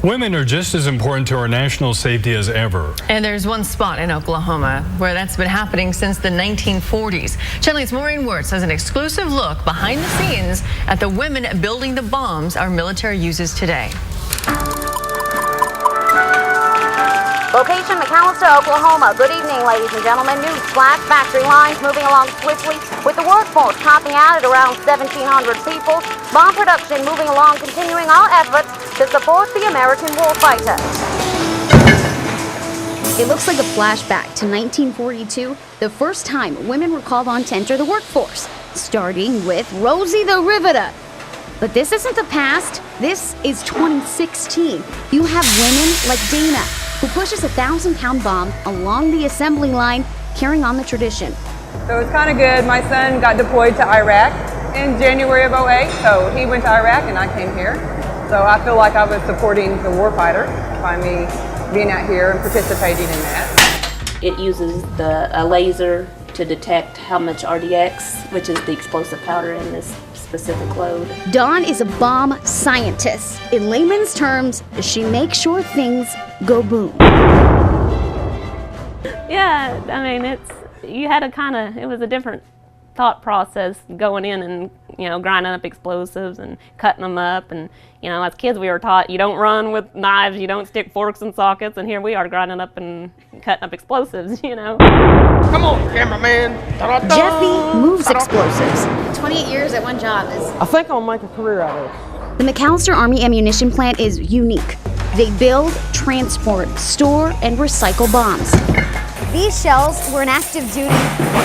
Women are just as important to our national safety as ever. And there's one spot in Oklahoma where that's been happening since the 1940s. Channel 8's Maureen Wirtz has an exclusive look behind the scenes at the women building the bombs our military uses today. Location, McAlester, Oklahoma. Good evening, ladies and gentlemen. News flash, factory lines moving along swiftly with the workforce topping out at around 1,700 people. Bomb production moving along, continuing all efforts to support the American warfighter. It looks like a flashback to 1942, the first time women were called on to enter the workforce, starting with Rosie the Riveter. But this isn't the past, this is 2016. You have women like Dana, who pushes a 1,000-pound bomb along the assembly line, carrying on the tradition. So it's kind of good. My son got deployed to Iraq in January of '08, so he went to Iraq and I came here. So I feel like I was supporting the warfighter by me being out here and participating in that. It uses a laser to detect how much RDX, which is the explosive powder in this specific load. Dawn is a bomb scientist. In layman's terms, she makes sure things go boom. Yeah, I mean, it was a different thought process going in and, grinding up explosives and cutting them up. And, as kids we were taught you don't run with knives, you don't stick forks in sockets, and here we are grinding up and cutting up explosives, Come on, cameraman. Jeffy moves explosives. 28 years at one job is... I think I'll make a career out of it. The McAlester Army Ammunition Plant is unique. They build, transport, store, and recycle bombs. These shells were in active duty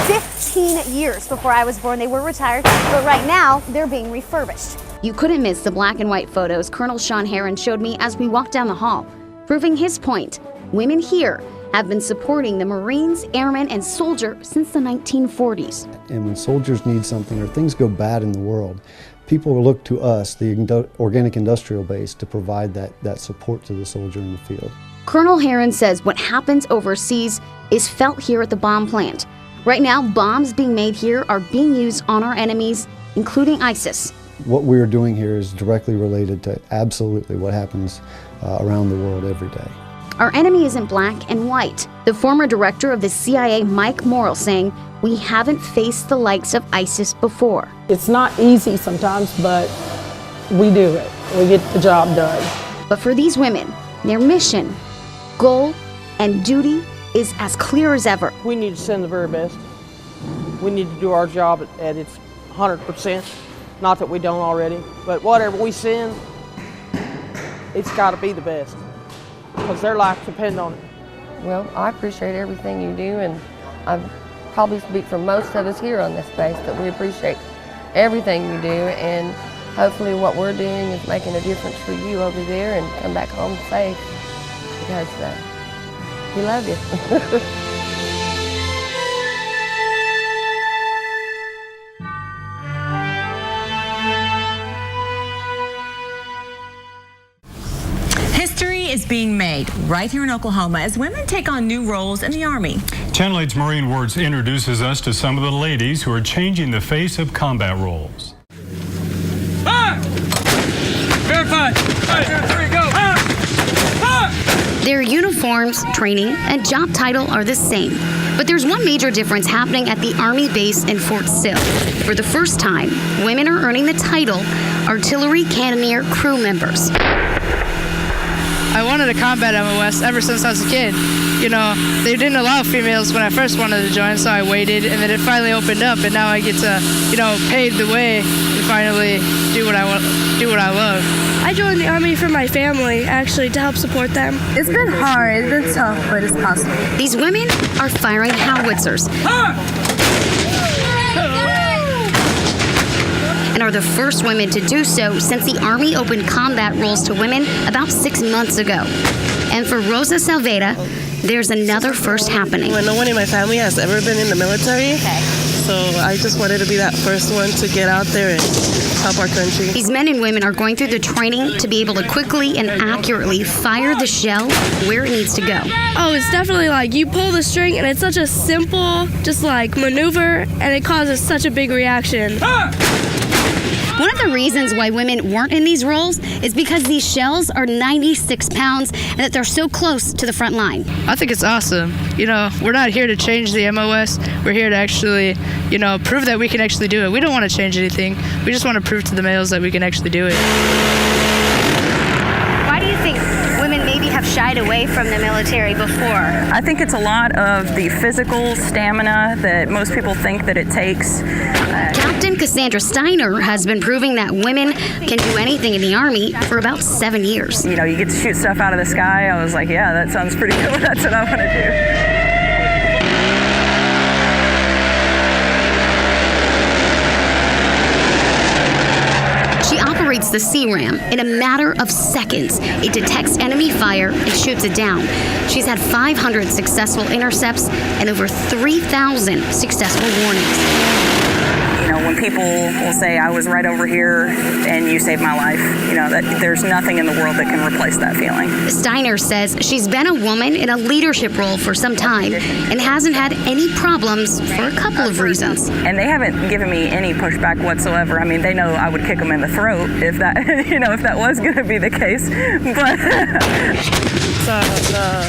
15 years before I was born. They were retired, but right now they're being refurbished. You couldn't miss the black and white photos Colonel Sean Heron showed me as we walked down the hall, proving his point. Women here have been supporting the Marines, airmen, and soldiers since the 1940s. And when soldiers need something or things go bad in the world, people will look to us, the organic industrial base, to provide that support to the soldier in the field. Colonel Heron says what happens overseas is felt here at the bomb plant. Right now, bombs being made here are being used on our enemies, including ISIS. What we're doing here is directly related to absolutely what happens around the world every day. Our enemy isn't black and white. The former director of the CIA, Mike Morrell, saying, "We haven't faced the likes of ISIS before." It's not easy sometimes, but we do it. We get the job done. But for these women, their mission, goal, and duty is as clear as ever. We need to send the very best. We need to do our job at its 100%. Not that we don't already, but whatever we send, it's got to be the best, because their lives depend on it. Well, I appreciate everything you do, and I probably speak for most of us here on this base that we appreciate everything you do, and hopefully what we're doing is making a difference for you over there and come back home safe, because we love you. History is being made right here in Oklahoma as women take on new roles in the Army. Channel 8's Maureen Wirtz introduces us to some of the ladies who are changing the face of combat roles. Verified. 5, 0, 3, go. Their uniforms, training, and job title are the same. But there's one major difference happening at the Army base in Fort Sill. For the first time, women are earning the title Artillery Cannoneer Crew Members. I wanted a combat MOS ever since I was a kid. They didn't allow females when I first wanted to join, so I waited, and then it finally opened up, and now I get to, pave the way and finally do what I want, do what I love. I joined the Army for my family, actually, to help support them. It's been hard, it's been tough, but it's possible. These women are firing howitzers. And are the first women to do so since the Army opened combat roles to women about 6 months ago. And for Rosa Salveda, there's another first happening. Well, no one in my family has ever been in the military, so I just wanted to be that first one to get out there and help our country. These men and women are going through the training to be able to quickly and accurately fire the shell where it needs to go. Oh, it's definitely like you pull the string and it's such a simple, just like maneuver, and it causes such a big reaction. One of the reasons why women weren't in these roles is because these shells are 96 pounds and that they're so close to the front line. I think it's awesome. You know, we're not here to change the MOS. We're here to actually, you know, prove that we can actually do it. We don't want to change anything. We just want to prove to the males that we can actually do it. Why do you think women maybe have shied away from the military before? I think it's a lot of the physical stamina that most people think that it takes. Captain Cassandra Steiner has been proving that women can do anything in the Army for about 7 years. You know, you get to shoot stuff out of the sky. I was like, yeah, that sounds pretty cool. That's what I want to do. She operates the CRAM in a matter of seconds. It detects enemy fire and shoots it down. She's had 500 successful intercepts and over 3,000 successful warnings. You know, when people will say, I was right over here and you saved my life, you know, that there's nothing in the world that can replace that feeling. Steiner says she's been a woman in a leadership role for some time and hasn't had any problems for a couple of reasons. And they haven't given me any pushback whatsoever. I mean, they know I would kick them in the throat if that, you know, if that was going to be the case. But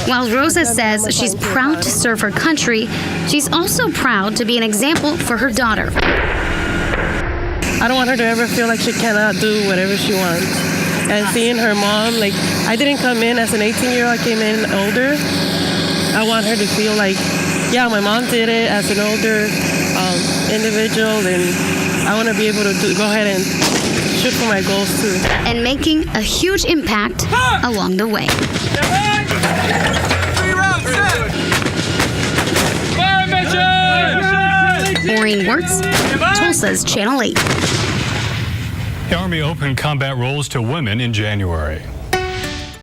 while Rosa says she's proud to serve her country, she's also proud to be an example for her daughter. I don't want her to ever feel like she cannot do whatever she wants. And seeing her mom, like, I didn't come in as an 18-year-old, I came in older. I want her to feel like, yeah, my mom did it as an older individual, and I want to be able to go ahead and shoot for my goals too. And making a huge impact along the way. 3 rounds, set! Fire mission! Maureen Wirtz, Tulsa's Channel 8. The Army opened combat roles to women in January.